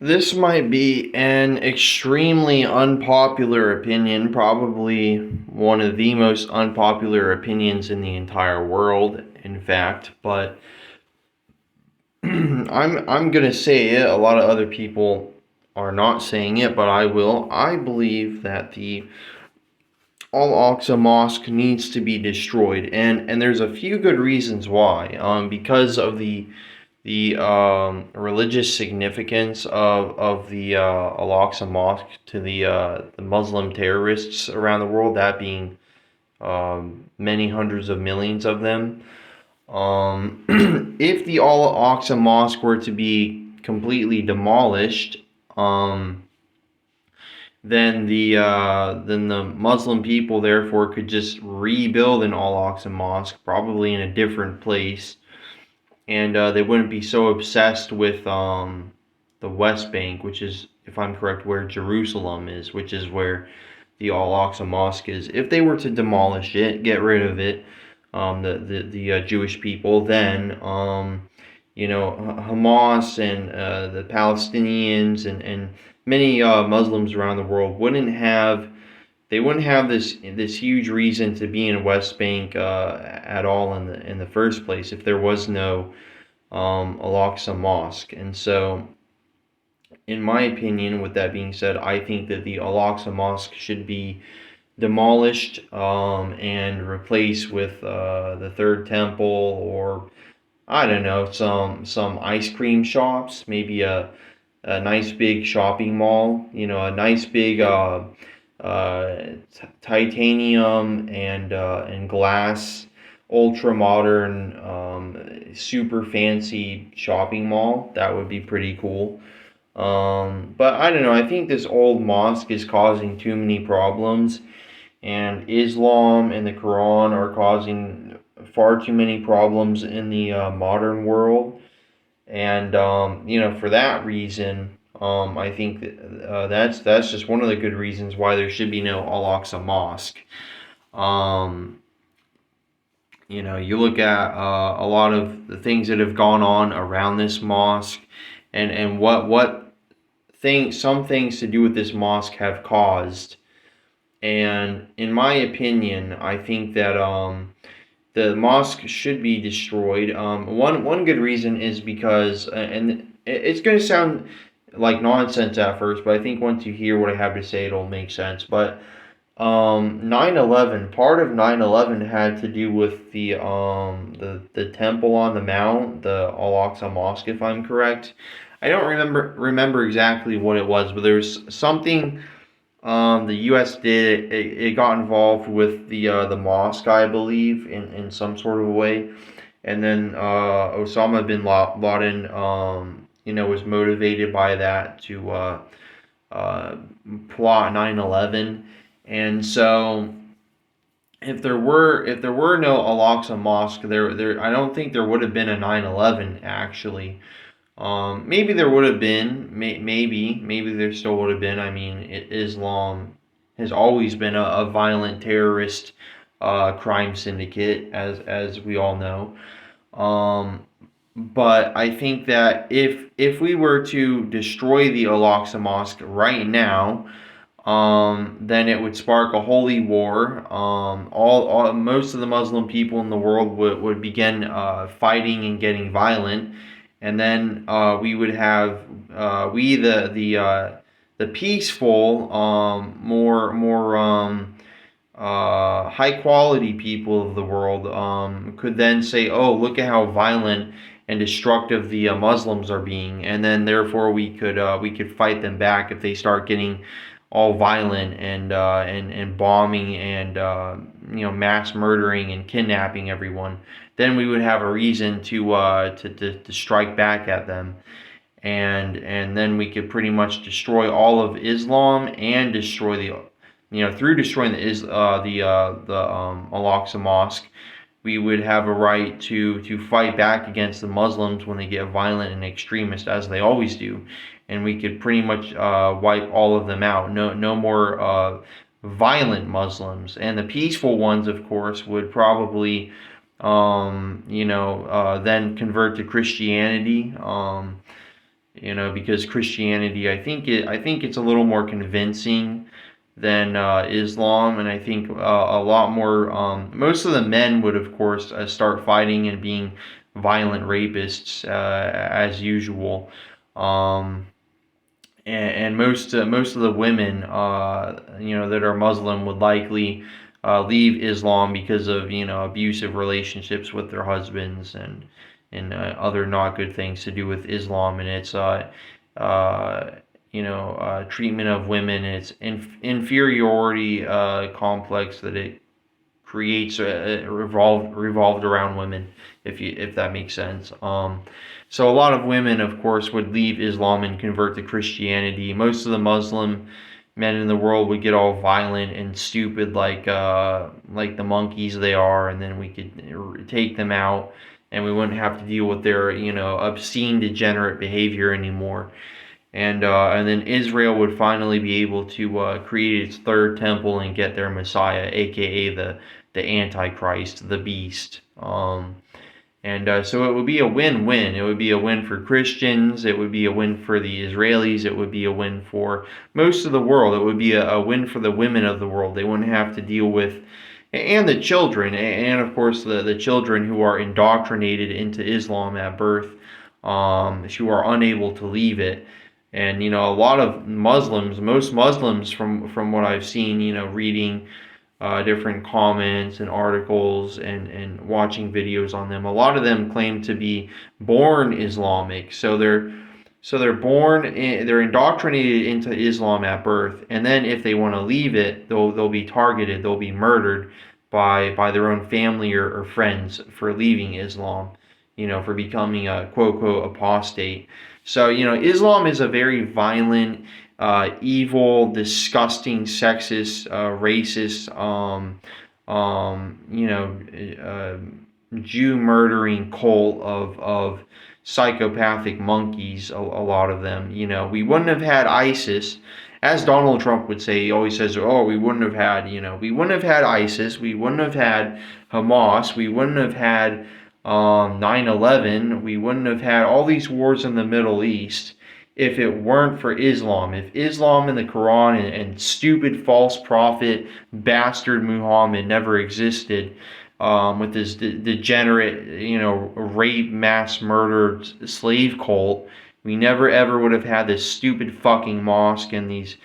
This might be an extremely unpopular opinion, probably one of the most unpopular opinions in the entire world, in fact, but I'm gonna say it. A lot of other people are not saying it, but I will. I believe that the Al-Aqsa Mosque needs to be destroyed, and there's a few good reasons why. Because of the religious significance of the Al-Aqsa Mosque to the Muslim terrorists around the world, that being many hundreds of millions of them. If the Al-Aqsa Mosque were to be completely demolished, um, then the Muslim people therefore could just rebuild an Al-Aqsa Mosque, probably in a different place, and they wouldn't be so obsessed with the West Bank, which is, if I'm correct, where Jerusalem is, which is where the Al-Aqsa Mosque is. If they were to demolish it, get rid of it, the Jewish people, then Hamas and the Palestinians and many Muslims around the world wouldn't have this huge reason to be in West Bank at all in the first place if there was no Al-Aqsa Mosque. And so, in my opinion, with that being said, I think that the Al-Aqsa Mosque should be demolished and replaced with the Third Temple, or I don't know, some ice cream shops, maybe a nice big shopping mall, a nice big titanium and glass, ultra modern, super fancy shopping mall. That would be pretty cool. But I don't know. I think this old mosque is causing too many problems, and Islam and the Quran are causing far too many problems in the modern world. And for that reason, I think that's just one of the good reasons why there should be no Al-Aqsa Mosque. Um, you look at a lot of the things that have gone on around this mosque, and what things some things to do with this mosque have caused. And in my opinion, I think that the mosque should be destroyed. One good reason is because, and it's going to sound like nonsense at first, but I think once you hear what I have to say, it'll make sense. But 9/11, part of 9/11 had to do with the temple on the mount, the Al-Aqsa Mosque, if I'm correct. I don't remember exactly what it was, but there's something the U.S. did. It got involved with the mosque, I believe, in some sort of a way, and then Osama bin Laden, was motivated by that to uh, plot 9/11, and so if there were no Al-Aqsa Mosque, there I don't think there would have been a 9/11 actually. Maybe there would have been, maybe there still would have been. I mean, Islam has always been a violent terrorist crime syndicate, as we all know. Um, but I think that if we were to destroy the Al-Aqsa Mosque right now, then it would spark a holy war. Most of the Muslim people in the world would begin fighting and getting violent, and then we would have the peaceful, more high quality people of the world could then say, "Oh, look at how violent and destructive the Muslims are being," and then therefore we could fight them back if they start getting all violent and bombing and mass murdering and kidnapping everyone. Then we would have a reason to strike back at them, and then we could pretty much destroy all of Islam and destroy through destroying the Al-Aqsa Mosque, we would have a right to fight back against the Muslims when they get violent and extremist, as they always do, and we could pretty much wipe all of them out. No more violent Muslims, and the peaceful ones, of course, would probably then convert to Christianity. because Christianity, I think it's a little more convincing than Islam, and I think a lot more. Most of the men would, of course, start fighting and being violent rapists as usual. Um, and most of the women, that are Muslim would likely leave Islam because of abusive relationships with their husbands and other not good things to do with Islam and its treatment of women and its inferiority complex that it creates revolved around women, if that makes sense. So a lot of women, of course, would leave Islam and convert to Christianity. Most of the Muslim men in the world would get all violent and stupid, like the monkeys they are, and then we could take them out, and we wouldn't have to deal with their obscene, degenerate behavior anymore. And then Israel would finally be able to create its third temple and get their Messiah, aka the Antichrist, the Beast. And so it would be a win-win. It would be a win for Christians. It would be a win for the Israelis. It would be a win for most of the world. It would be a win for the women of the world. They wouldn't have to deal with, and the children, and of course the children who are indoctrinated into Islam at birth, who are unable to leave it. And a lot of Muslims, most Muslims, from what I've seen, reading different comments and articles and watching videos on them. A lot of them claim to be born Islamic, so they're indoctrinated into Islam at birth, and then if they want to leave it, they'll be targeted, they'll be murdered by their own family or friends for leaving Islam, for becoming a quote unquote apostate. So Islam is a very violent, evil, disgusting, sexist, racist, Jew murdering cult of psychopathic monkeys. A lot of them. We wouldn't have had ISIS, as Donald Trump would say. He always says, "Oh, we wouldn't have had, we wouldn't have had ISIS. We wouldn't have had Hamas. We wouldn't have had 9/11. We wouldn't have had all these wars in the Middle East if it weren't for Islam. If Islam and the Quran and stupid false prophet bastard Muhammad never existed, with this degenerate, rape, mass murder, slave cult, we never ever would have had this stupid fucking mosque and these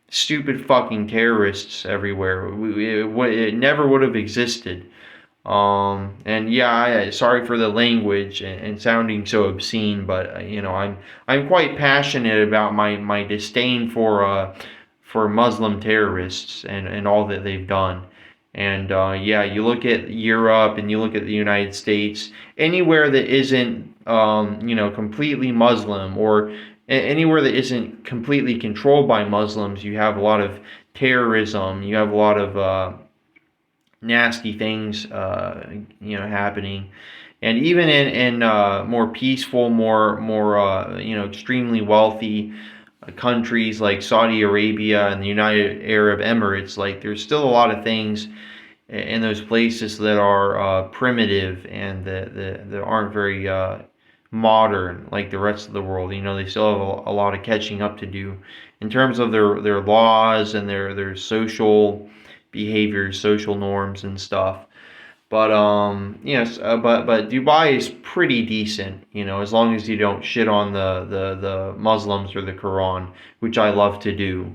stupid fucking terrorists everywhere. It never would have existed." And yeah, sorry for the language and sounding so obscene, but I'm quite passionate about my disdain for Muslim terrorists and all that they've done. And yeah, you look at Europe and you look at the United States, anywhere that isn't completely Muslim, or anywhere that isn't completely controlled by Muslims, you have a lot of terrorism. You have a lot of nasty things happening. And even in more peaceful, more extremely wealthy countries like Saudi Arabia and the United Arab Emirates, like there's still a lot of things in those places that are primitive and that aren't very modern like the rest of the world. They still have a lot of catching up to do in terms of their laws and their social behaviors, social norms and stuff. But yes, but Dubai is pretty decent, as long as you don't shit on the Muslims or the Quran, which I love to do.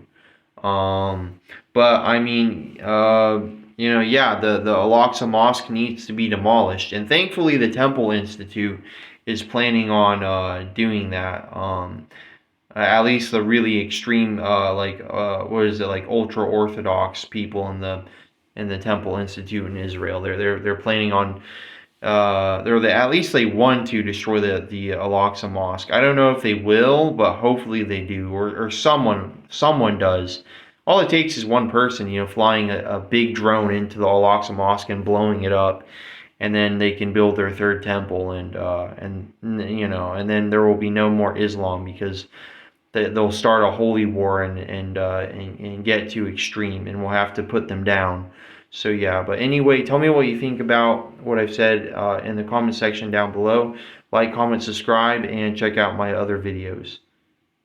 But I mean, yeah, the Al-Aqsa Mosque needs to be demolished, and thankfully the Temple Institute is planning on doing that. At least the really extreme, what is it, like ultra orthodox people in the Temple Institute in Israel. They're planning on, at least they want to destroy the Al-Aqsa Mosque. I don't know if they will, but hopefully they do, or someone does. All it takes is one person, flying a big drone into the Al-Aqsa Mosque and blowing it up, and then they can build their third temple, and then there will be no more Islam, because they'll start a holy war and get too extreme, and we'll have to put them down. So yeah, but anyway, tell me what you think about what I've said in the comment section down below. Like, comment, subscribe, and check out my other videos.